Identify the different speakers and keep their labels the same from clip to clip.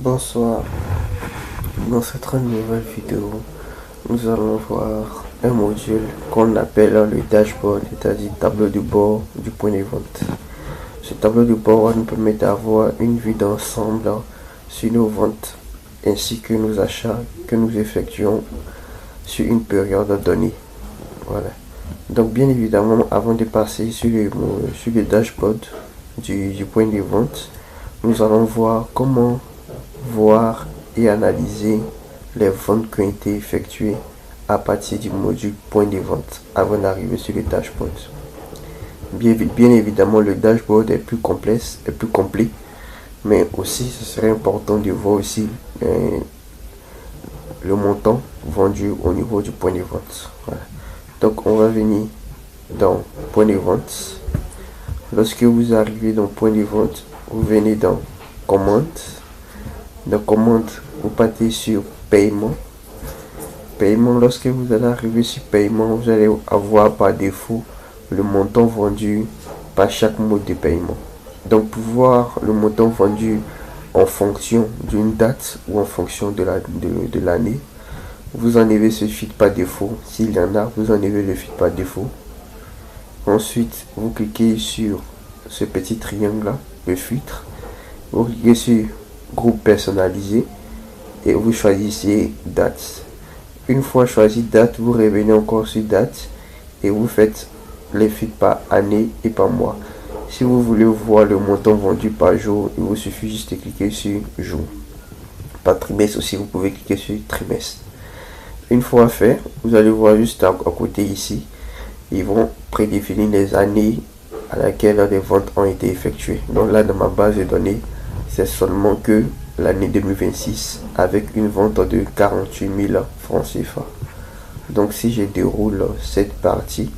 Speaker 1: Bonsoir, dans cette nouvelle vidéo, nous allons voir un module qu'on appelle le dashboard, c'est-à-dire tableau de bord du point de vente. Ce tableau de bord nous permet d'avoir une vue d'ensemble sur nos ventes ainsi que nos achats que nous effectuons sur une période donnée. Voilà. Donc bien évidemment, avant de passer sur le dashboard du point de vente, nous allons voir comment voir et analyser les ventes qui ont été effectuées à partir du module point de vente avant d'arriver sur le dashboard. Bien évidemment, le dashboard est plus complexe et plus complet, mais aussi ce serait important de voir aussi le montant vendu au niveau du point de vente. Voilà. Donc on va venir dans point de vente. Lorsque vous arrivez dans point de vente, vous venez dans commande. Dans commande, vous partez sur paiement. Paiement, lorsque vous allez arriver sur paiement, vous allez avoir par défaut le montant vendu par chaque mode de paiement. Donc pour voir le montant vendu en fonction d'une date ou en fonction de l'année, vous enlevez ce filtre par défaut. S'il y en a, vous enlevez le filtre par défaut. Ensuite, vous cliquez sur ce petit triangle là, le filtre. Vous cliquez sur groupe personnalisé et vous choisissez date. Une fois choisi date, vous revenez encore sur date et vous faites les filtres par année et par mois. Si vous voulez voir le montant vendu par jour, il vous suffit juste de cliquer sur jour. Par trimestre aussi, vous pouvez cliquer sur trimestre. Une fois fait, vous allez voir juste à côté ici, ils vont prédéfinir les années à laquelle les ventes ont été effectuées. Donc là, dans ma base de données, c'est seulement que l'année 2026 avec une vente de 48 000 francs CFA. Donc si je déroule cette partie,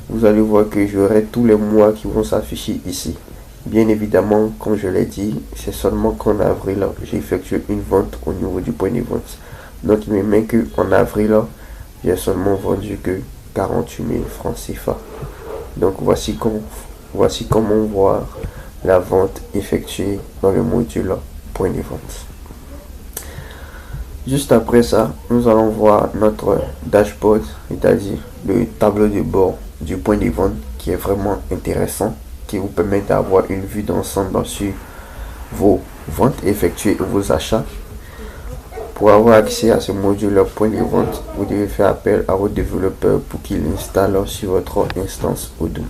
Speaker 1: vous allez voir que j'aurai tous les mois qui vont s'afficher ici. Bien évidemment, comme je l'ai dit, c'est seulement qu'en avril, j'ai effectué une vente au niveau du point de vente. Donc il me met qu'en avril, j'ai seulement vendu que 48 000 francs CFA. Donc voici comment voir la vente effectuée dans le module point de vente. Juste après ça, nous allons voir notre dashboard, c'est-à-dire le tableau de bord du point de vente qui est vraiment intéressant, qui vous permet d'avoir une vue d'ensemble sur vos ventes effectuées et vos achats. Pour avoir accès à ce module point de vente, vous devez faire appel à votre développeur pour qu'il l'installe sur votre instance Odoo.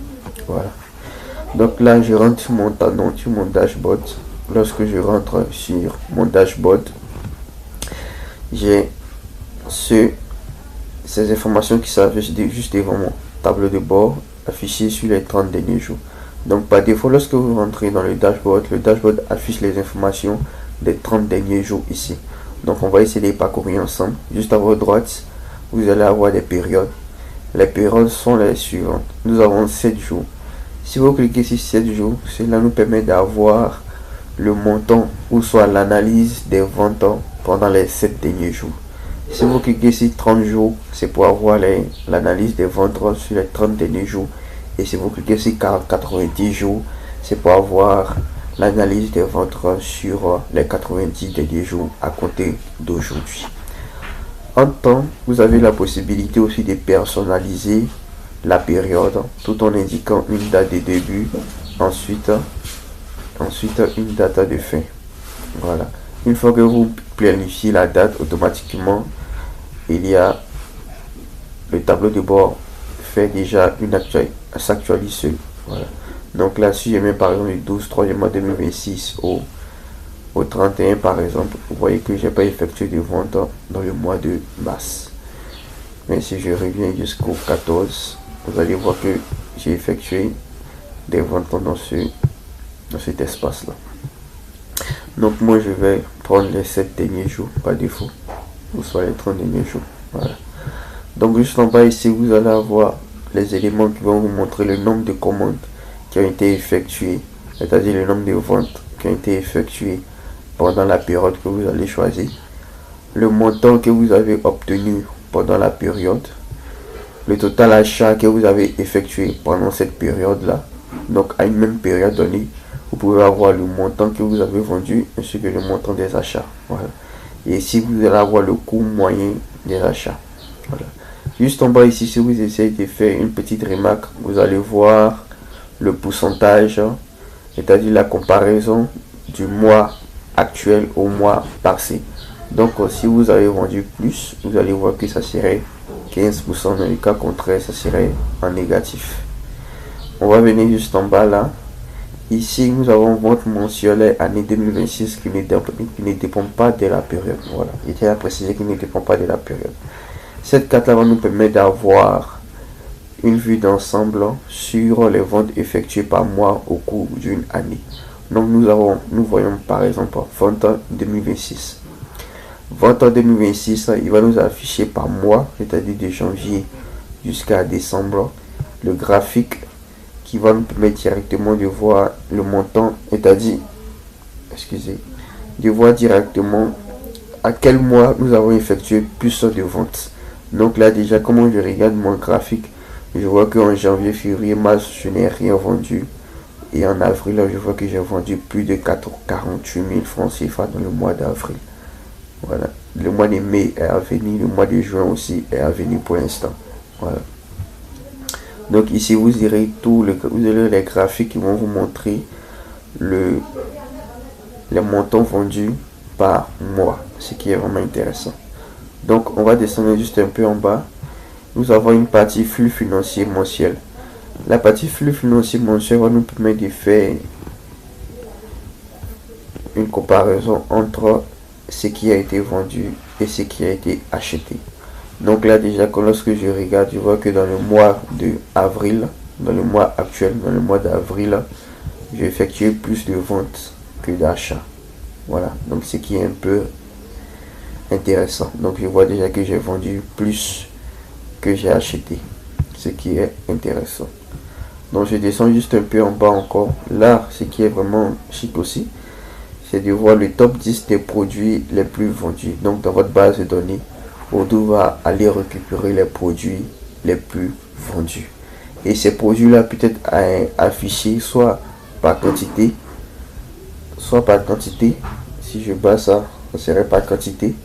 Speaker 1: Voilà. Donc là, je rentre sur mon dashboard. Lorsque je rentre sur mon dashboard, j'ai ces informations qui s'affichent juste devant mon tableau de bord affiché sur les 30 derniers jours. Donc par défaut, lorsque vous rentrez dans le dashboard affiche les informations des 30 derniers jours ici. Donc on va essayer de les parcourir ensemble. Juste à votre droite, vous allez avoir des périodes. Les périodes sont les suivantes. Nous avons 7 jours. Si vous cliquez sur 7 jours, cela nous permet d'avoir le montant ou soit l'analyse des ventes pendant les 7 derniers jours. Si vous cliquez sur 30 jours, c'est pour avoir l'analyse des ventes sur les 30 derniers jours. Et si vous cliquez sur 90 jours, c'est pour avoir l'analyse des ventes sur les 90 derniers jours à compter d'aujourd'hui. En temps, vous avez la possibilité aussi de personnaliser la période tout en indiquant une date de début, ensuite une date de fin. Voilà. Une fois que vous planifiez la date, automatiquement il y a le tableau de bord fait déjà s'actualise seul. Voilà. Donc là, si je mets par exemple le 12/3 mois 2026 au 31 par exemple, vous voyez que j'ai pas effectué de vente dans le mois de mars. Mais si je reviens jusqu'au 14, vous allez voir que j'ai effectué des ventes dans cet espace là. Donc moi je vais prendre les 7 derniers jours par défaut, ou soit les 30 derniers jours. Voilà. Donc juste en bas ici, vous allez avoir les éléments qui vont vous montrer le nombre de commandes qui ont été effectuées, c'est-à-dire le nombre de ventes qui ont été effectuées pendant la période que vous allez choisir, le montant que vous avez obtenu pendant la période, le total achat que vous avez effectué pendant cette période là. Donc à une même période donnée, vous pouvez avoir le montant que vous avez vendu ainsi que le montant des achats. Voilà. Et ici, vous allez avoir le coût moyen des achats. Voilà. Juste en bas ici, si vous essayez de faire une petite remarque, vous allez voir le pourcentage, c'est-à-dire la comparaison du mois actuel au mois passé. Donc si vous avez vendu plus, vous allez voir que ça serait 15%, dans le cas contraire ça serait en négatif. On va venir juste en bas là. Ici nous avons vente mensuelle année 2026 qui ne dépend pas de la période. Voilà, il était à préciser qu'il ne dépend pas de la période. Cette carte là va nous permettre d'avoir une vue d'ensemble sur les ventes effectuées par mois au cours d'une année. Donc nous voyons par exemple vente 2026. Vente 2026, il va nous afficher par mois, c'est-à-dire de janvier jusqu'à décembre, le graphique qui va nous permettre directement de voir le montant, c'est-à-dire, de voir directement à quel mois nous avons effectué plus de ventes. Donc là déjà, comment je regarde mon graphique, je vois qu'en janvier, février, mars, je n'ai rien vendu. Et en avril, là, je vois que j'ai vendu plus de 48 000 francs CFA dans le mois d'avril. Voilà. Le mois de mai est à venir, le mois de juin aussi est à venir pour l'instant. Voilà. Donc ici, vous aurez les graphiques qui vont vous montrer les montants vendus par mois, ce qui est vraiment intéressant. Donc on va descendre juste un peu en bas. Nous avons une partie flux financier mensuel. La partie flux financier mensuel va nous permettre de faire une comparaison entre ce qui a été vendu et ce qui a été acheté. Donc là déjà, lorsque je regarde, je vois que dans le mois de avril, dans le mois actuel, dans le mois d'avril, j'ai effectué plus de ventes que d'achats. Voilà, donc ce qui est un peu intéressant. Donc je vois déjà que j'ai vendu plus que j'ai acheté, ce qui est intéressant. Donc je descends juste un peu en bas encore. Là, ce qui est vraiment chic aussi, c'est de voir le top 10 des produits les plus vendus. Donc dans votre base de données, Odoo va aller récupérer les produits les plus vendus. Et ces produits-là peut être affichés soit par quantité, soit par quantité. Si je bats ça, ça serait par quantité.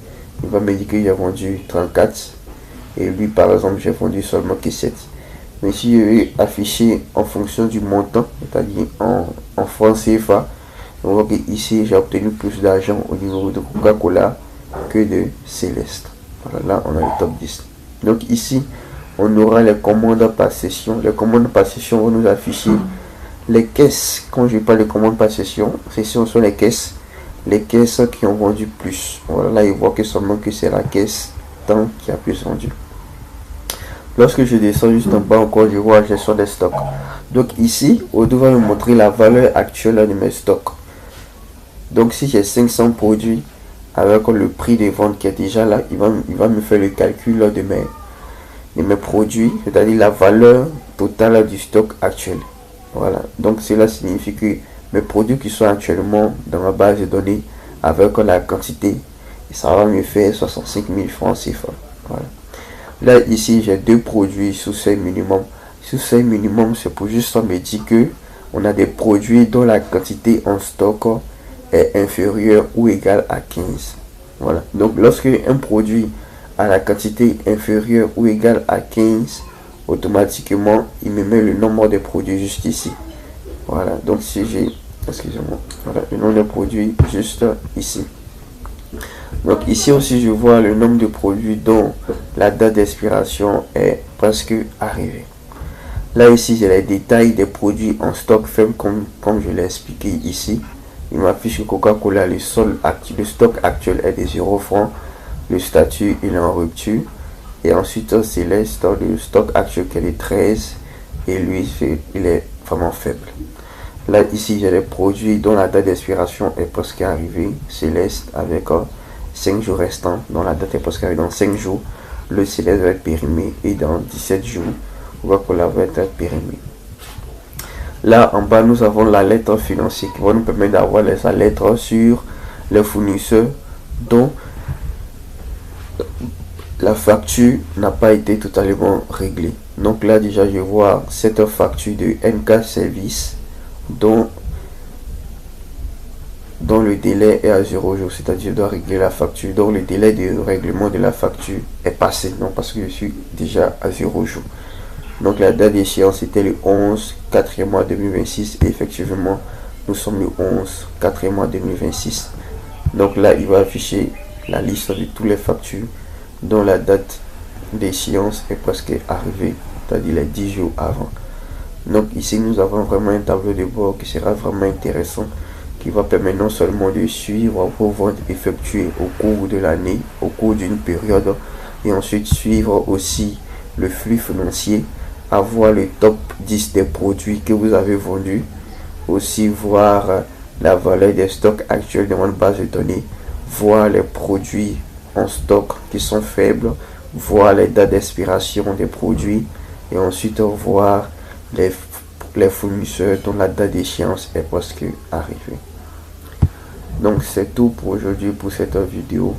Speaker 1: Il va me dire que j'ai vendu 34. Et lui, par exemple, j'ai vendu seulement que 7. Mais si je vais afficher en fonction du montant, c'est-à-dire en francs CFA, on voit que ici, j'ai obtenu plus d'argent au niveau de Coca-Cola que de Céleste. Voilà, là, on a le top 10. Donc ici, on aura les commandes par session. Les commandes par session vont nous afficher les caisses. Quand je parle de commandes par session sont les caisses qui ont vendu plus. Voilà, là, il voit que seulement que c'est la caisse tant qui a plus vendu. Lorsque je descends juste en bas encore, je vois la gestion des stocks. Donc ici, Odoo va me montrer la valeur actuelle de mes stocks. Donc si j'ai 500 produits avec le prix de vente qui est déjà là, il va me faire le calcul de mes produits, c'est-à-dire la valeur totale du stock actuel. Voilà, donc cela signifie que mes produits qui sont actuellement dans ma base de données avec la quantité, ça va me faire 65 000 francs CFA. Voilà. Là ici j'ai deux produits sous seuil minimum. Sous seuil minimum, c'est pour juste me dire que on a des produits dont la quantité en stock est inférieure ou égale à 15. Voilà, donc lorsque un produit a la quantité inférieure ou égale à 15, automatiquement il me met le nombre de produits juste ici. Voilà, donc si j'ai, excusez-moi, voilà le nombre de produits juste ici. Donc ici aussi je vois le nombre de produits dont la date d'expiration est presque arrivée. Là ici j'ai les détails des produits en stock faible comme je l'ai expliqué ici. Il m'affiche que Coca-Cola, le stock actuel est de 0 francs. Le statut il est en rupture. Et ensuite Céleste, le stock actuel qui est de 13. Et lui il est vraiment faible. Là ici j'ai les produits dont la date d'expiration est presque arrivée. Céleste avec 5 jours restants, dont la date est presque arrivée. Dans 5 jours, le Céleste va être périmé. Et dans 17 jours, Coca-Cola va être périmé. Là en bas nous avons la lettre financière qui va nous permettre d'avoir les lettres sur les fournisseurs dont la facture n'a pas été totalement réglée. Donc là déjà je vois cette facture de NK Service dont dont le délai est à 0 jours, c'est-à-dire je dois régler la facture, donc le délai de règlement de la facture est passé, non, parce que je suis déjà à 0 jours. Donc la date d'échéance était le 11 4e mois 2026 et effectivement nous sommes le 11 4e mois 2026. Donc là il va afficher la liste de toutes les factures dont la date d'échéance est presque arrivée, c'est-à-dire les 10 jours avant. Donc ici nous avons vraiment un tableau de bord qui sera vraiment intéressant, qui va permettre non seulement de suivre vos ventes effectuées au cours de l'année, au cours d'une période, et ensuite suivre aussi le flux financier, avoir le top 10 des produits que vous avez vendus, aussi voir la valeur des stocks actuels dans votre base de données, voir les produits en stock qui sont faibles, voir les dates d'expiration des produits et ensuite voir les fournisseurs dont la date d'échéance est presque arrivée. Donc c'est tout pour aujourd'hui pour cette vidéo.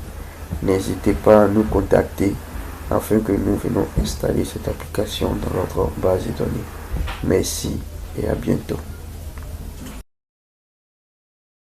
Speaker 1: N'hésitez pas à nous contacter afin que nous venons installer cette application dans notre base de données. Merci et à bientôt.